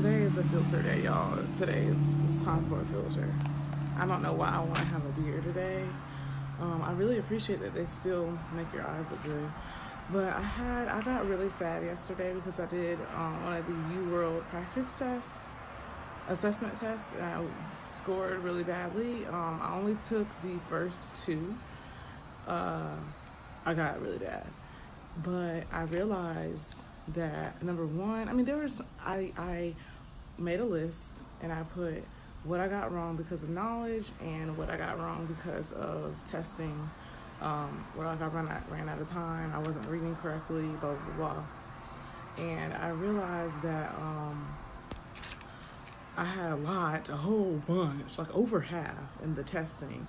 Today is a filter day, y'all. Today is it's time for a filter. I don't know why I want to have a beer today. I really appreciate that they still make your eyes look good. But I got really sad yesterday because I did one of the U World practice tests, assessment tests, and I scored really badly. I only took the first two. I got really bad. But I realized that number one, I made a list and I put what I got wrong because of knowledge and what I got wrong because of testing. Where I ran out of time, I wasn't reading correctly, blah blah blah. And I realized that I had a whole bunch, like over half in the testing.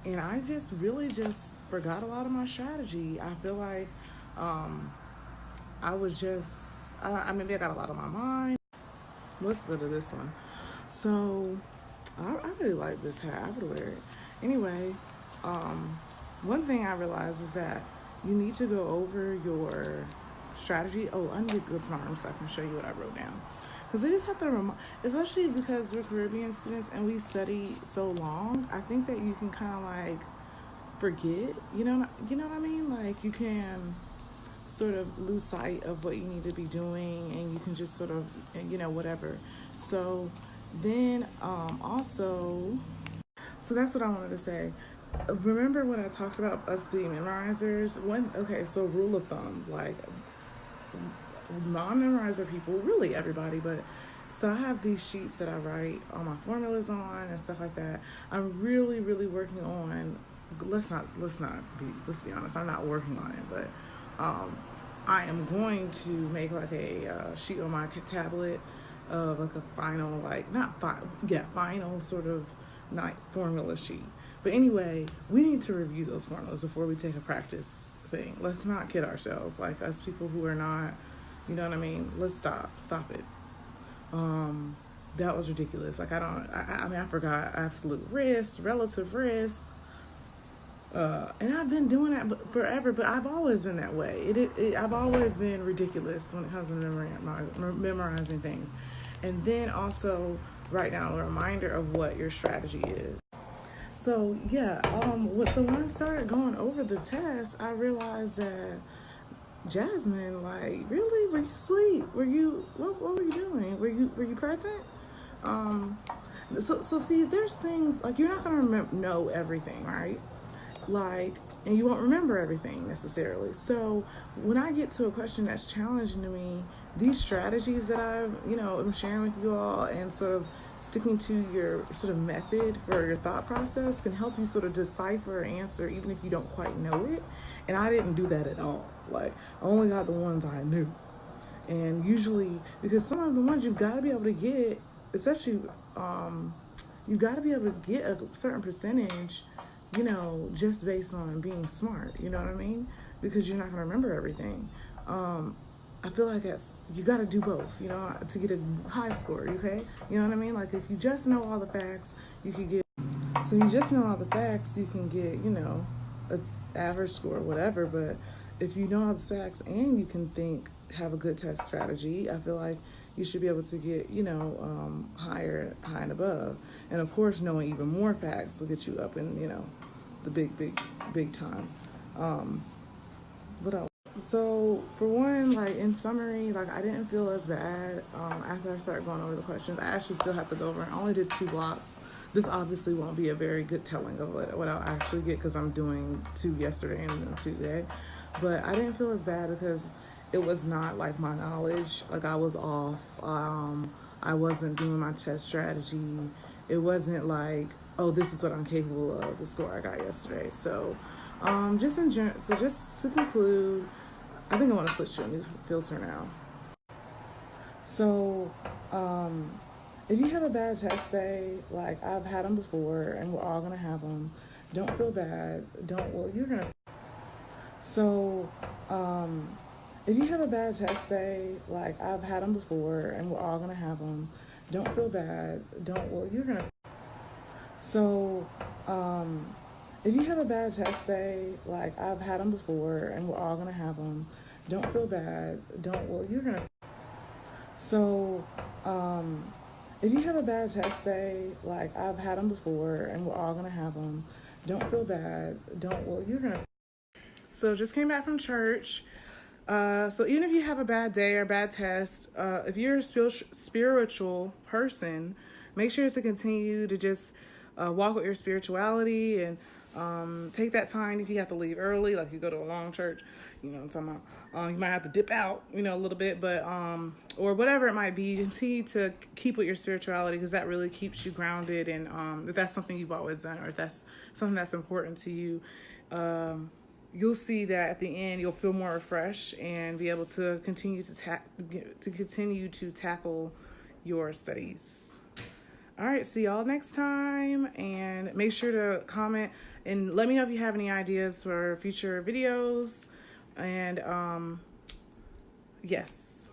And I just really just forgot a lot of my strategy. I feel like maybe I got a lot on my mind. Let's go to this one. So I really like this hat. I would wear it. Anyway, one thing I realized is that you need to go over your strategy. Oh, I need good time so I can show you what I wrote down. Because they just have to remind, especially because we're Caribbean students and we study so long, I think that you can kind of like forget, you know what I mean? Like you can sort of lose sight of what you need to be doing and you can just sort of, whatever. So then also, so that's what I wanted to say. Remember when I talked about us being memorizers? So rule of thumb, like non-memorizer people, really everybody, but so I have these sheets that I write all my formulas on and stuff like that. I'm really, really working on, let's be honest, I'm not working on it, but I am going to make like a sheet on my tablet of like a final, final sort of formula sheet. But anyway, we need to review those formulas before we take a practice thing. Let's not kid ourselves. Like us people who are not, you know what I mean? Let's stop it. That was ridiculous. Like I forgot absolute risk, relative risk. And I've been doing that forever, but I've always been that way. I've always been ridiculous when it comes to memorizing things. And then also write down a reminder of what your strategy is. So yeah, so when I started going over the test, I realized that Jasmine, like, really, were you asleep? What were you doing? Were you present? So see, there's things like you're not gonna know everything, right? Like, and you won't remember everything necessarily. So when I get to a question that's challenging to me, these strategies that I'm sharing with you all and sort of sticking to your sort of method for your thought process can help you sort of decipher an answer even if you don't quite know it. And I didn't do that at all. Like, I only got the ones I knew. And usually, because some of the ones you've got to be able to get, especially, you've got to be able to get a certain percentage, just based on being smart, you know what I mean? Because you're not going to remember everything. I feel like you got to do both, to get a high score, okay? You know what I mean? Like, if you just know all the facts, you can get, so you just know all the facts, you can get, an average score or whatever, but if you know all the facts and you can have a good test strategy, I feel like you should be able to get, high and above. And of course, knowing even more facts will get you up in, the big time. What else? So for one, like in summary, like I didn't feel as bad after I started going over the questions. I actually still have to go over. I only did 2 blocks. This obviously won't be a very good telling of what I'll actually get because I'm doing 2 yesterday and 2 today. But I didn't feel as bad because it was not like my knowledge. Like I was off. I wasn't doing my test strategy. It wasn't like, oh, this is what I'm capable of, the score I got yesterday. So just in general, so just to conclude, I think I want to switch to a new filter now. So if you have a bad test day, like I've had them before and we're all going to have them, don't feel bad. You're going to. So if you have a bad test day, like I've had them before and we're all going to have them, don't feel bad. You're going to. So if you have a bad test day, like I've had them before and we're all going to have them, don't feel bad. You're going to. So If you have a bad test day, like I've had them before, and we're all gonna have them, don't feel bad. Don't, well, you're gonna. So just came back from church. So even if you have a bad day or a bad test, if you're a spiritual person, make sure to continue to just walk with your spirituality and take that time. If you have to leave early, like you go to a long church, you know what I'm talking about. You might have to dip out, you know, a little bit, but or whatever it might be, continue to keep with your spirituality, because that really keeps you grounded. And if that's something you've always done, or if that's something that's important to you, you'll see that at the end you'll feel more refreshed and be able to continue to tackle your studies. All right, see y'all next time, and make sure to comment and let me know if you have any ideas for future videos. And yes.